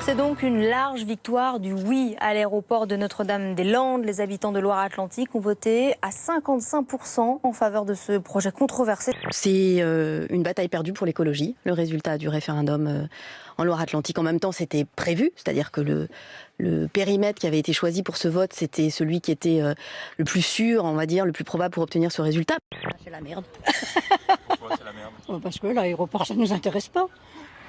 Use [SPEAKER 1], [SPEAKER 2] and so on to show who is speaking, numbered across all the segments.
[SPEAKER 1] C'est donc une large victoire du oui à l'aéroport de Notre-Dame-des-Landes. Les habitants de Loire-Atlantique ont voté à 55% en faveur de ce projet controversé.
[SPEAKER 2] C'est une bataille perdue pour l'écologie, le résultat du référendum en Loire-Atlantique. En même temps, c'était prévu, c'est-à-dire que le périmètre qui avait été choisi pour ce vote, c'était celui qui était le plus sûr, on va dire, le plus probable pour obtenir ce résultat.
[SPEAKER 3] C'est la merde.
[SPEAKER 4] Pourquoi c'est la merde?
[SPEAKER 3] Parce que l'aéroport, ça ne nous intéresse pas.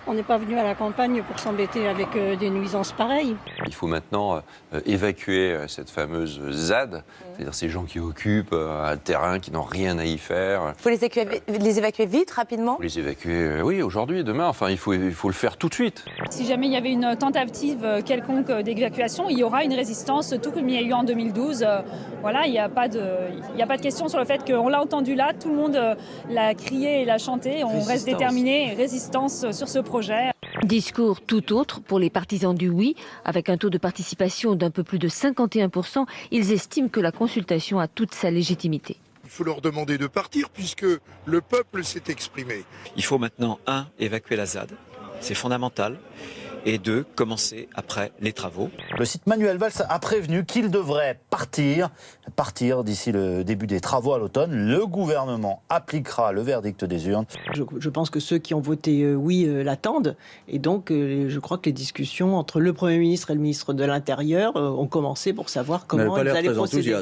[SPEAKER 3] On n'est pas venu à la campagne pour s'embêter avec des nuisances pareilles.
[SPEAKER 5] Il faut maintenant évacuer cette fameuse ZAD, c'est-à-dire ces gens qui occupent un terrain, qui n'ont rien à y faire.
[SPEAKER 6] Il faut les évacuer vite, rapidement?
[SPEAKER 5] Il faut les évacuer, oui, aujourd'hui, demain, enfin il faut le faire tout de suite.
[SPEAKER 7] Si jamais il y avait une tentative quelconque d'évacuation, il y aura une résistance, tout comme il y a eu en 2012. Voilà, il n'y a pas de question sur le fait qu'on l'a entendu là, tout le monde l'a crié et l'a chanté, on reste déterminé, résistance sur ce projet.
[SPEAKER 8] Discours tout autre pour les partisans du oui. Avec un taux de participation d'un peu plus de 51%, ils estiment que la consultation a toute sa légitimité.
[SPEAKER 9] Il faut leur demander de partir puisque le peuple s'est exprimé.
[SPEAKER 10] Il faut maintenant, 1, évacuer la ZAD, c'est fondamental, et 2, commencer après les travaux.
[SPEAKER 11] Le site Manuel Valls a prévenu qu'il devrait partir d'ici le début des travaux à l'automne. Le gouvernement appliquera le verdict des urnes.
[SPEAKER 12] Je pense que ceux qui ont voté oui l'attendent, et donc je crois que les discussions entre le Premier ministre et le ministre de l'Intérieur ont commencé pour savoir comment ils allaient procéder.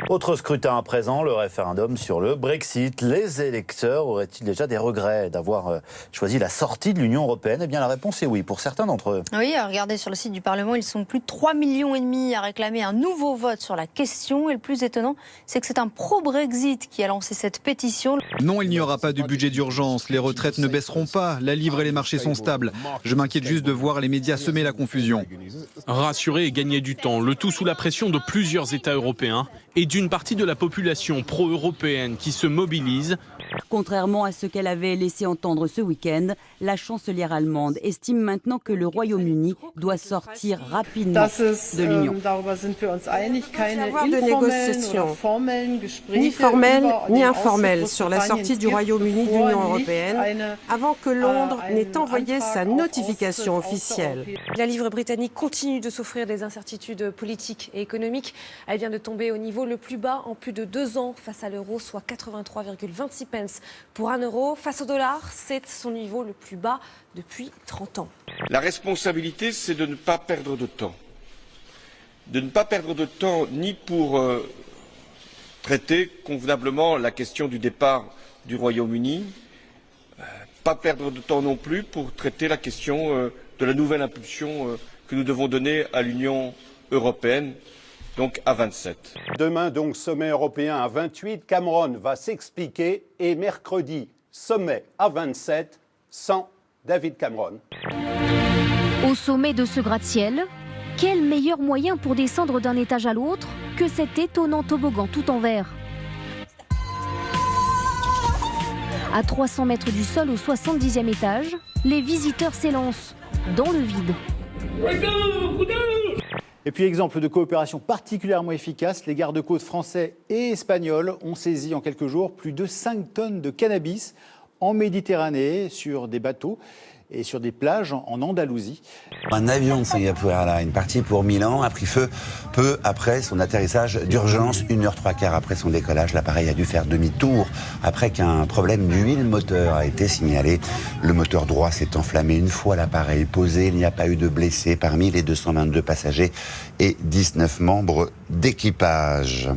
[SPEAKER 11] Autre scrutin à présent, le référendum sur le Brexit. Les électeurs auraient-ils déjà des regrets d'avoir choisi la sortie de l'Union européenne? Eh bien la réponse est oui, pour certains d'entre eux.
[SPEAKER 1] Oui, regardez sur le site du Parlement, ils sont plus de 3,5 millions à réclamer un nouveau vote sur la question. Et le plus étonnant, c'est que c'est un pro-Brexit qui a lancé cette pétition.
[SPEAKER 13] Non, il n'y aura pas de budget d'urgence. Les retraites ne baisseront pas. La livre et les marchés sont stables. Je m'inquiète juste de voir les médias semer la confusion.
[SPEAKER 14] Rassurer et gagner du temps, le tout sous la pression de plusieurs États européens et d'une partie de la population pro-européenne qui se mobilise.
[SPEAKER 15] Contrairement à ce qu'elle avait laissé entendre ce week-end, la chancelière allemande estime maintenant que le Royaume-Uni doit sortir rapidement de l'Union.
[SPEAKER 16] Avoir de négociations, ni formelles ni informelles, sur la sortie du Royaume-Uni de l'Union européenne, avant que Londres n'ait envoyé sa notification officielle.
[SPEAKER 17] La livre britannique continue de souffrir des incertitudes politiques et économiques. Elle vient de tomber au niveau le plus bas en plus de 2 ans face à l'euro, soit 83,26 pence pour 1 euro. Face au dollar, c'est son niveau le plus bas depuis 30 ans.
[SPEAKER 18] La responsabilité, c'est de ne pas perdre de temps. De ne pas perdre de temps ni pour traiter convenablement la question du départ du Royaume-Uni, pas perdre de temps non plus pour traiter la question de la nouvelle impulsion que nous devons donner à l'Union européenne, donc à 27.
[SPEAKER 19] Demain, donc, sommet européen à 28, Cameron va s'expliquer, et mercredi, sommet à 27, sans David Cameron.
[SPEAKER 8] Au sommet de ce gratte-ciel, quel meilleur moyen pour descendre d'un étage à l'autre que cet étonnant toboggan tout en verre? À 300 mètres du sol au 70e étage, les visiteurs s'élancent dans le vide.
[SPEAKER 20] Et puis, exemple de coopération particulièrement efficace, les gardes-côtes français et espagnols ont saisi en quelques jours plus de 5 tonnes de cannabis en Méditerranée, sur des bateaux et sur des plages en Andalousie.
[SPEAKER 7] Un avion de Singapore Airlines parti pour Milan a pris feu peu après son atterrissage d'urgence. 1h03 après son décollage, l'appareil a dû faire demi-tour après qu'un problème d'huile moteur a été signalé. Le moteur droit s'est enflammé une fois l'appareil posé. Il n'y a pas eu de blessés parmi les 222 passagers et 19 membres d'équipage.